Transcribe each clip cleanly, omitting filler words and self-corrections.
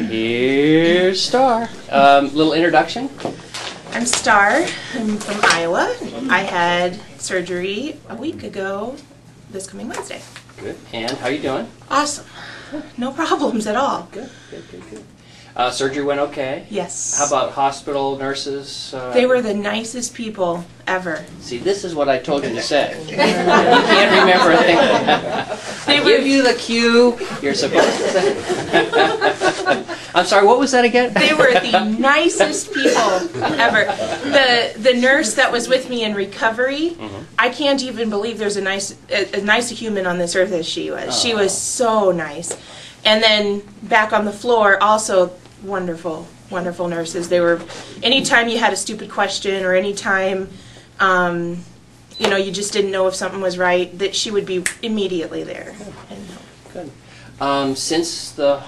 Here's Star. Little introduction. I'm Star. I'm from Iowa. I had surgery a week ago this coming Wednesday. Good. And how you doing? Awesome. No problems at all. Good. Surgery went okay? Yes. How about hospital nurses? They were the nicest people ever. See, this is what I told you to say. You can't remember a thing. I give you the cue. You're supposed to say. I'm sorry, what was that again? They were the nicest people ever. The nurse that was with me in recovery, I can't even believe there's a nice human on this earth as she was. Oh. She was so nice. And then back on the floor, also wonderful, wonderful nurses. They were, anytime you had a stupid question or anytime, you know, you just didn't know if something was right, that she would be immediately there. Good. Since the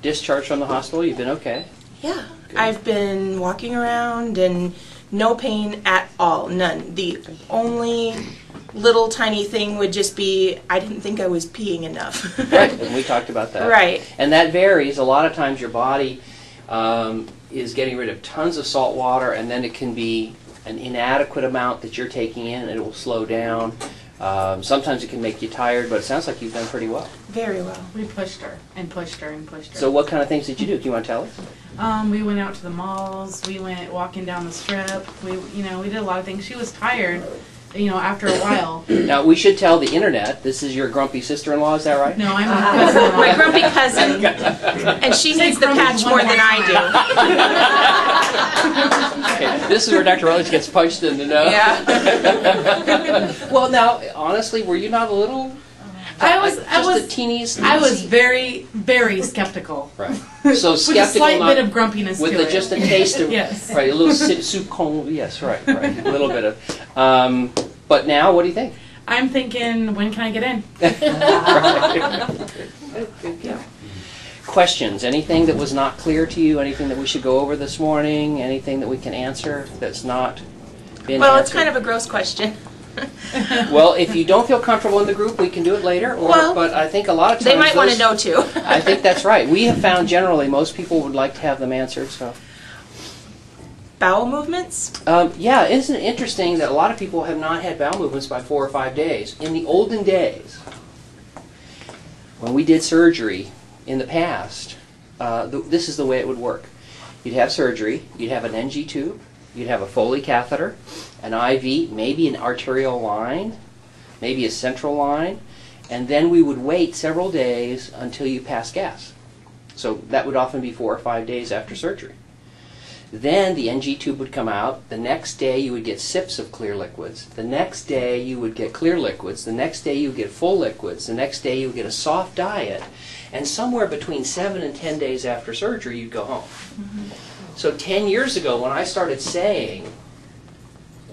discharge from the hospital, you've been okay? Yeah. Good. I've been walking around and no pain at all, none. The only little tiny thing would just be I didn't think I was peeing enough. Right, and we talked about that. Right. And that varies. A lot of times your body is getting rid of tons of salt water, and then it can be an inadequate amount that you're taking in, and it will slow down. Sometimes it can make you tired, but it sounds like you've done pretty well. Very well. We pushed her and pushed her and pushed her. So what kind of things did you do? Do you want to tell us? We went out to the malls. We went walking down the strip. We did a lot of things. She was tired, after a while. Now, we should tell the internet, this is your grumpy sister-in-law, is that right? No, I'm a cousin-in-law. My grumpy cousin, and she needs the patch more than I Okay, this is where Dr. Rutledge gets punched in the nose. Yeah. Well, now, honestly, were you not a little... I was very, very skeptical. Right. So skeptical, with a slight bit of grumpiness with to it. just a taste of Yes. Right, a little soup con. Yes, right, a little bit of. But now, what do you think? I'm thinking, when can I get in? Good. Questions? Anything that was not clear to you? Anything that we should go over this morning? Anything that we can answer that's not been Well, answered? it's kind of a gross question. Well, if you don't feel comfortable in the group, we can do it later. But I think a lot of times They might want to know too. I think that's right. We have found generally most people would like to have them answered. So, Bowel movements? yeah, isn't it interesting that a lot of people have not had bowel movements by 4 or 5 days? In the olden days, when we did surgery in the past, this is the way it would work. You'd have surgery. You'd have an NG tube. You'd have a Foley catheter, an IV, maybe an arterial line, maybe a central line, and then we would wait several days until you passed gas. So that would often be 4 or 5 days after surgery. Then the NG tube would come out. The next day you would get sips of clear liquids. The next day you would get clear liquids. The next day you would get full liquids. The next day you would get a soft diet. And somewhere between 7 and 10 days after surgery you'd go home. So 10 years ago, when I started saying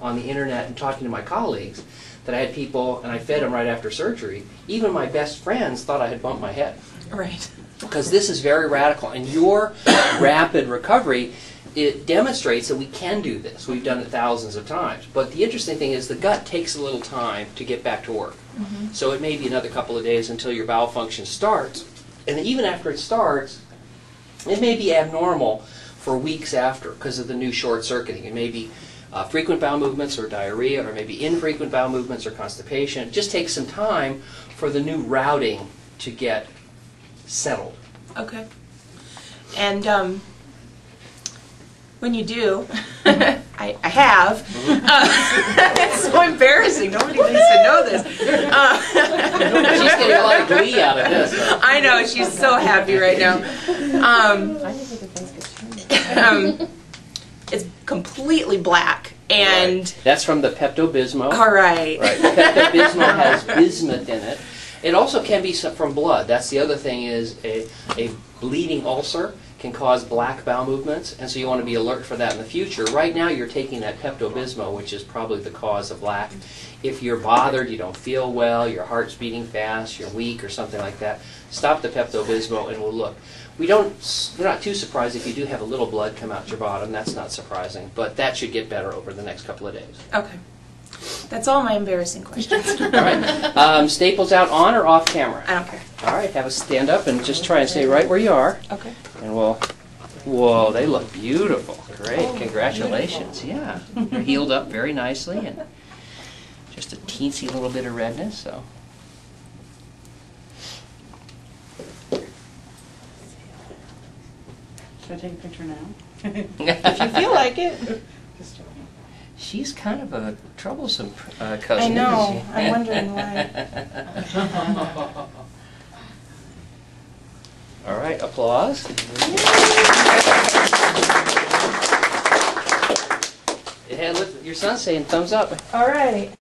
on the internet and talking to my colleagues that I had people and I fed them right after surgery, even my best friends thought I had bumped my head. Right. Because this is very radical. And your rapid recovery, it demonstrates that we can do this. We've done it thousands of times. But the interesting thing is the gut takes a little time to get back to work. So it may be another couple of days until your bowel function starts. And even after it starts, it may be abnormal for weeks after because of the new short circuiting. It may be frequent bowel movements or diarrhea, or maybe infrequent bowel movements or constipation. It just takes some time for the new routing to get settled. Okay. And when you do, I have. It's so embarrassing. Nobody needs to know this. She's getting a lot of glee out of this. I know. She's so happy right now. It's completely black. And right. That's from the Pepto-Bismol. All right. Right. Pepto-Bismol has bismuth in it. It also can be from blood. That's the other thing is a bleeding ulcer can cause black bowel movements, and so you want to be alert for that in the future. Right now you're taking that Pepto-Bismol, which is probably the cause of black. If you're bothered, you don't feel well, your heart's beating fast, you're weak or something like that, stop the Pepto-Bismol and we'll look. We're not too surprised if you do have a little blood come out your bottom. That's not surprising, but that should get better over the next couple of days. Okay. That's all my embarrassing questions. All right. Staples out on or off camera? I don't care. All right. Have a stand up and just try and stay right where you are. Okay. And we'll Whoa, they look beautiful. Great, congratulations. Yeah, they're healed up very nicely and just a teensy little bit of redness. So. Should I take a picture now? If you feel like it. Just joking. She's kind of a troublesome cousin. I know. Isn't she? I'm wondering why. All right, applause. Your son's saying thumbs up. All right.